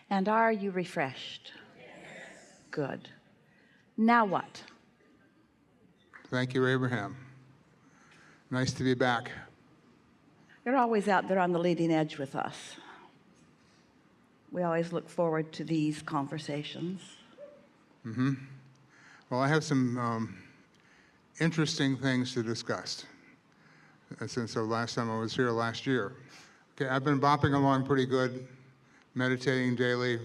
And are you refreshed? Good. Now what? Thank you, Abraham. Nice to be back. You're always out there on the leading edge with us. We always look forward to these conversations. Well, I have some interesting things to discuss since the last time I was here last year. Okay, I've been bopping along pretty good, meditating daily.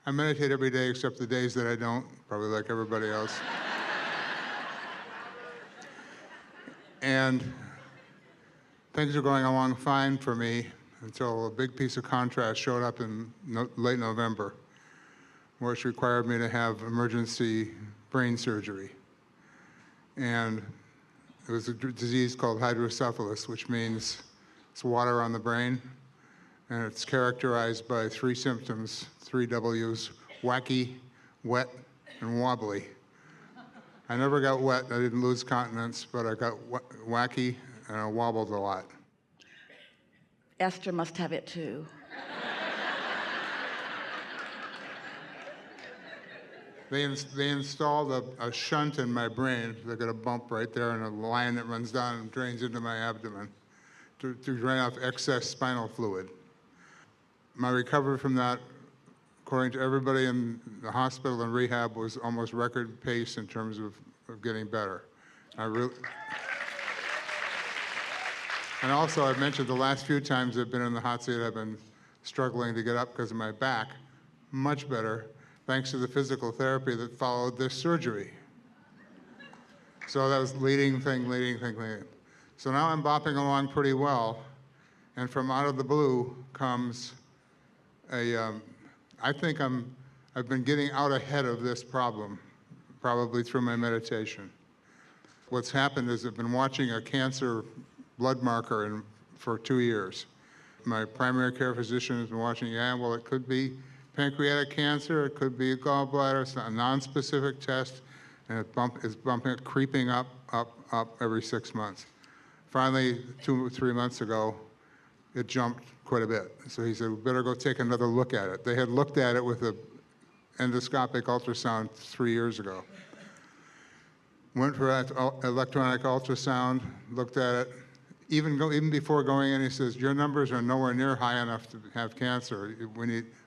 I meditate every day except the days that I don't, probably like everybody else. And things are going along fine for me until a big piece of contrast showed up in late November, which required me to have emergency brain surgery. And it was a disease called hydrocephalus, which means it's water on the brain, and it's characterized by three symptoms, three W's: wacky, wet, and wobbly. I never got wet, I didn't lose continence, but I got wacky and I wobbled a lot. Esther must have it too. They installed a shunt in my brain. They got a bump right there and a line that runs down and drains into my abdomen to drain off excess spinal fluid. My recovery from that, according to everybody in the hospital and rehab, was almost record pace in terms of getting better. And also, I've mentioned the last few times I've been in the hot seat, I've been struggling to get up because of my back. Much better, thanks to the physical therapy that followed this surgery. So that was leading thing. So now I'm bopping along pretty well, and from out of the blue comes I think I've been getting out ahead of this problem, probably through my meditation. What's happened is I've been watching a cancer blood marker for 2 years. My primary care physician has been watching, well, it could be pancreatic cancer, it could be a gallbladder, it's a non-specific test, and it's creeping up every 6 months. Finally, 2 or 3 months ago, it jumped quite a bit. So he said, we better go take another look at it. They had looked at it with an endoscopic ultrasound 3 years ago. Went for electronic ultrasound, looked at it. Even before going in, he says, your numbers are nowhere near high enough to have cancer.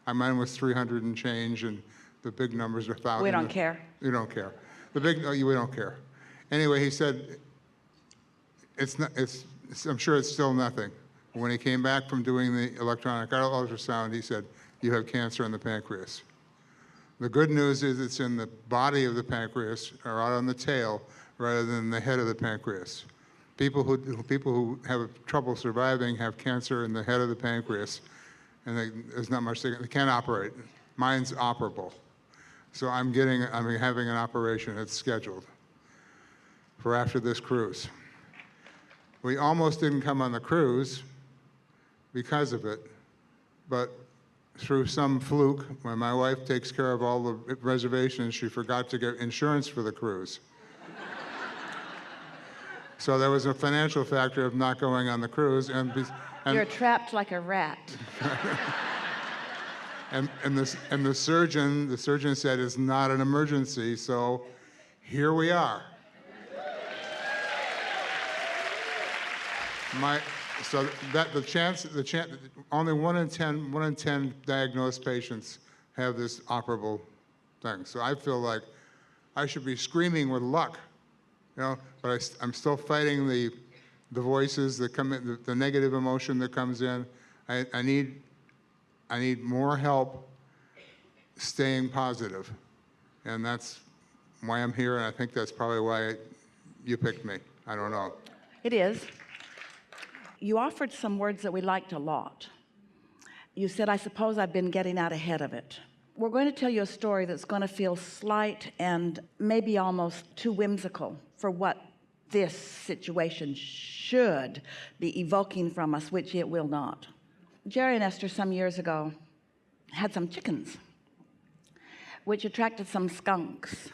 Mine was 300 and change, and the big numbers are 1,000. We don't care. You don't care. We don't care. Anyway, he said, I'm sure it's still nothing. When he came back from doing the electronic ultrasound, he said, you have cancer in the pancreas. The good news is it's in the body of the pancreas, or out on the tail, rather than the head of the pancreas. People who have trouble surviving have cancer in the head of the pancreas, and there's not much they can't operate. Mine's operable. So I'm having an operation that's scheduled for after this cruise. We almost didn't come on the cruise because of it, but through some fluke, when my wife takes care of all the reservations, she forgot to get insurance for the cruise. So there was a financial factor of not going on the cruise, and You're trapped like a rat. and the surgeon said it's not an emergency, so here we are. Only 1 in 10 diagnosed patients have this operable thing. So I feel like I should be screaming with luck, but I'm still fighting the voices that come in, the negative emotion that comes in. I need more help staying positive, and that's why I'm here, and I think that's probably why you picked me. I don't know. It is. You offered some words that we liked a lot. You said, I suppose I've been getting out ahead of it. We're going to tell you a story that's going to feel slight and maybe almost too whimsical for what this situation should be evoking from us, which it will not. Jerry and Esther some years ago had some chickens, which attracted some skunks.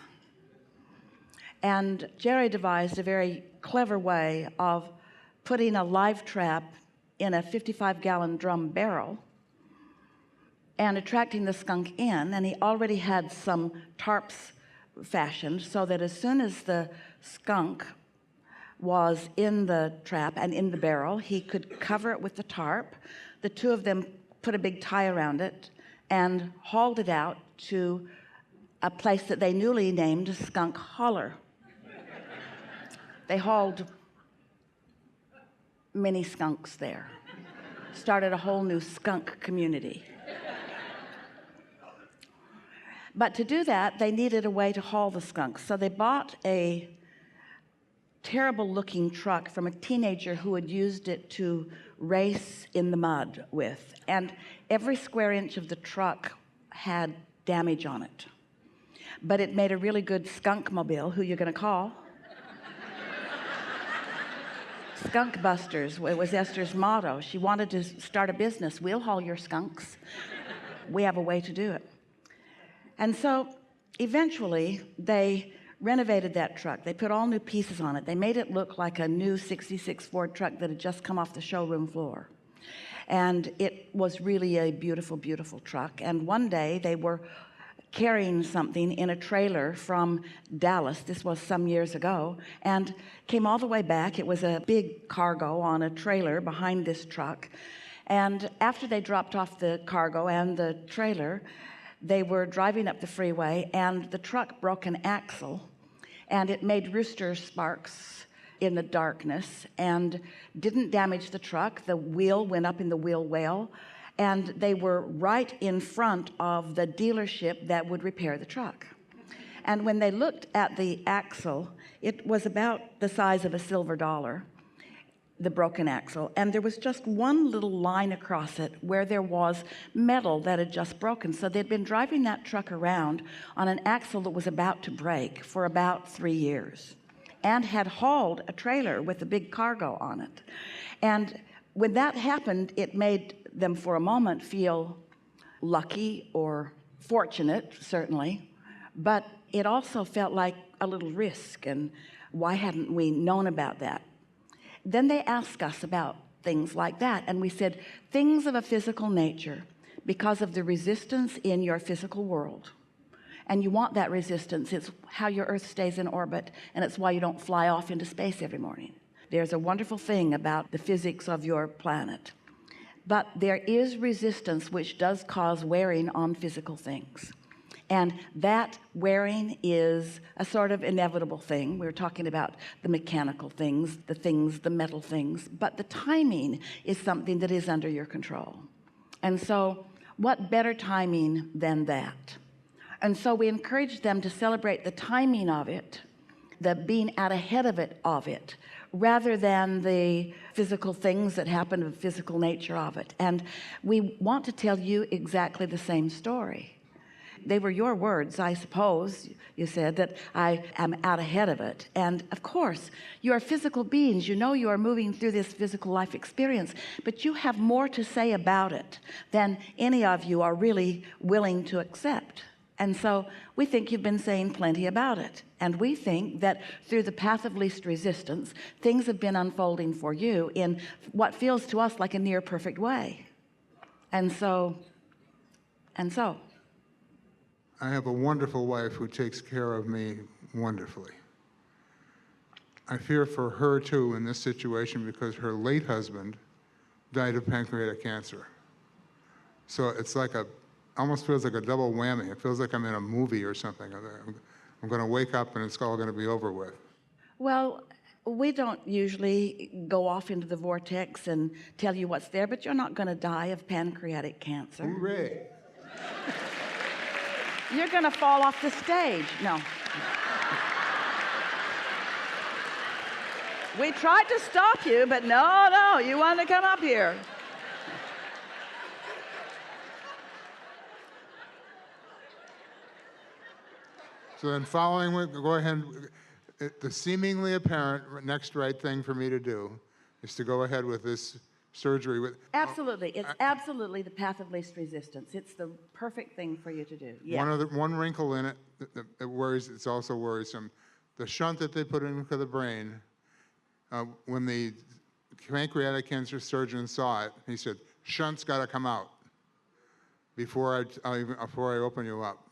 And Jerry devised a very clever way of putting a live trap in a 55-gallon drum barrel and attracting the skunk in, and he already had some tarps fashioned so that as soon as the skunk was in the trap and in the barrel, he could cover it with the tarp. The two of them put a big tie around it and hauled it out to a place that they newly named Skunk Holler. They hauled many skunks there, started a whole new skunk community. But to do that, they needed a way to haul the skunks. So they bought a terrible looking truck from a teenager who had used it to race in the mud with. And every square inch of the truck had damage on it. But it made a really good skunk mobile. Who you going to call? Skunk Busters was Esther's motto. She wanted to start a business. We'll haul your skunks. We have a way to do it. And so eventually they renovated that truck. They put all new pieces on it. They made it look like a new 66 Ford truck that had just come off the showroom floor. And it was really a beautiful, beautiful truck. And one day they were carrying something in a trailer from Dallas. This was some years ago, and came all the way back. It was a big cargo on a trailer behind this truck. And after they dropped off the cargo and the trailer, they were driving up the freeway, and the truck broke an axle, and it made rooster sparks in the darkness and didn't damage the truck. The wheel went up in the wheel well, and they were right in front of the dealership that would repair the truck. And when they looked at the axle, it was about the size of a silver dollar, the broken axle, and there was just one little line across it where there was metal that had just broken. So they'd been driving that truck around on an axle that was about to break for about 3 years, and had hauled a trailer with a big cargo on it. And when that happened, it made them for a moment feel lucky or fortunate, certainly, but it also felt like a little risk, and why hadn't we known about that? Then they asked us about things like that, and we said, things of a physical nature, because of the resistance in your physical world, and you want that resistance. It's how your Earth stays in orbit, and it's why you don't fly off into space every morning. There's a wonderful thing about the physics of your planet. But there is resistance which does cause wearing on physical things. And that wearing is a sort of inevitable thing. We're talking about the mechanical things, the metal things, but the timing is something that is under your control. And so what better timing than that? And so we encourage them to celebrate the timing of it, the being out ahead of it, rather than the physical things that happen, the physical nature of it. And we want to tell you exactly the same story. They were your words, I suppose. You said that I am out ahead of it. And of course, you are physical beings. You know you are moving through this physical life experience, but you have more to say about it than any of you are really willing to accept. And so we think you've been saying plenty about it. And we think that through the path of least resistance, things have been unfolding for you in what feels to us like a near perfect way. And so. I have a wonderful wife who takes care of me wonderfully. I fear for her too in this situation because her late husband died of pancreatic cancer. So it's like almost feels like a double whammy. It feels like I'm in a movie or something. I'm going to wake up and it's all going to be over with. Well, we don't usually go off into the vortex and tell you what's there, but you're not going to die of pancreatic cancer. Hooray. You're going to fall off the stage. No. We tried to stop you, but no, you want to come up here. So then following, go ahead. The seemingly apparent next right thing for me to do is to go ahead with this surgery. Absolutely. It's absolutely the path of least resistance. It's the perfect thing for you to do. Yeah. One wrinkle in it that worries, it's also worrisome. The shunt that they put into the brain, when the pancreatic cancer surgeon saw it, he said, shunt's got to come out. before I open you up.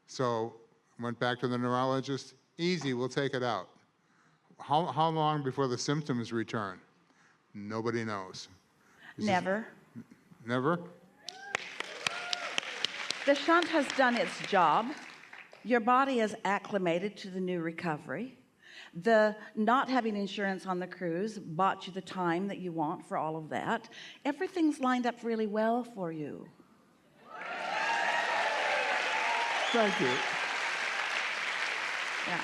So went back to the neurologist. Easy, we'll take it out. How long before the symptoms return? Nobody knows. Never. Never? The shunt has done its job. Your body is acclimated to the new recovery. The not having insurance on the cruise bought you the time that you want for all of that. Everything's lined up really well for you. Thank you. Yeah.